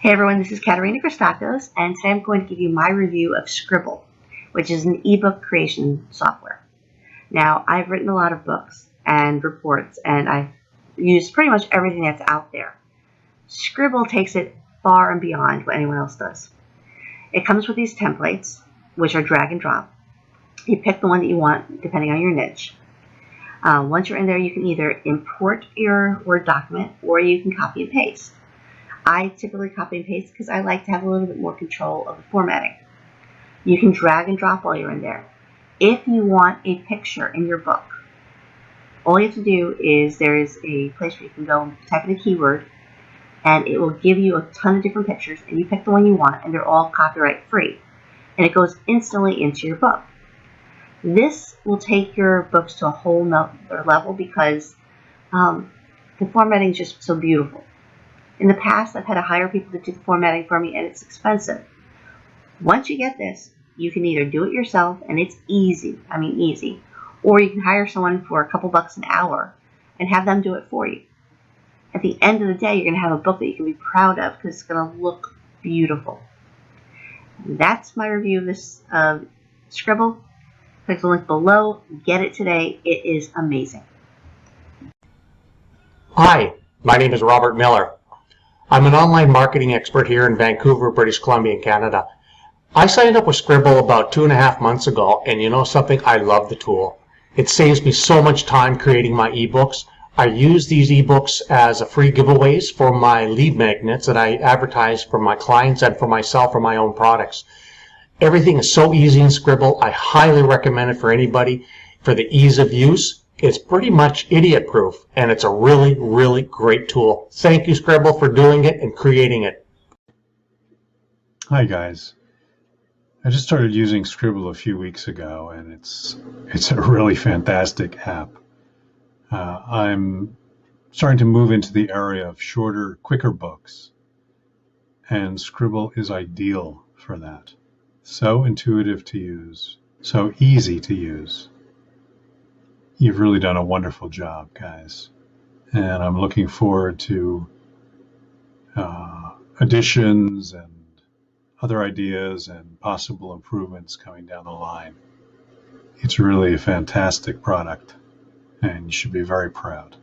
Hey everyone, this is Katerina Christakos, and today I'm going to give you my review of Sqribble, which is an ebook creation software. Now, I've written a lot of books and reports, and I've used pretty much everything that's out there. Sqribble takes it far and beyond what anyone else does. It comes with these templates, which are drag and drop. You pick the one that you want, depending on your niche. Once you're in there, you can either import your Word document, or you can copy and paste. I typically copy and paste because I like to have a little bit more control of the formatting. You can drag and drop while you're in there. If you want a picture in your book, all you have to do is there is a place where you can go and type in a keyword, and it will give you a ton of different pictures, and you pick the one you want, and they're all copyright free. And it goes instantly into your book. This will take your books to a whole nother level because the formatting is just so beautiful. In the past, I've had to hire people to do the formatting for me, and it's expensive. Once you get this, you can either do it yourself, and it's easy, easy, or you can hire someone for a couple bucks an hour and have them do it for you. At the end of the day, you're going to have a book that you can be proud of because it's going to look beautiful. And that's my review of this Sqribble. Click the link below. Get it today. It is amazing. Hi, my name is Robert Miller. I'm an online marketing expert here in Vancouver, British Columbia, Canada. I signed up with Sqribble about 2.5 months ago, and you know something? I love the tool. It saves me so much time creating my ebooks. I use these ebooks as a free giveaways for my lead magnets that I advertise for my clients and for myself for my own products. Everything is so easy in Sqribble. I highly recommend it for anybody for the ease of use. It's pretty much idiot-proof, and it's a really, really great tool. Thank you, Sqribble, for doing it and creating it. Hi, guys. I just started using Sqribble a few weeks ago, and it's a really fantastic app. I'm starting to move into the area of shorter, quicker books, and Sqribble is ideal for that. So intuitive to use, so easy to use. You've really done a wonderful job, guys. And I'm looking forward to additions and other ideas and possible improvements coming down the line. It's really a fantastic product, and you should be very proud.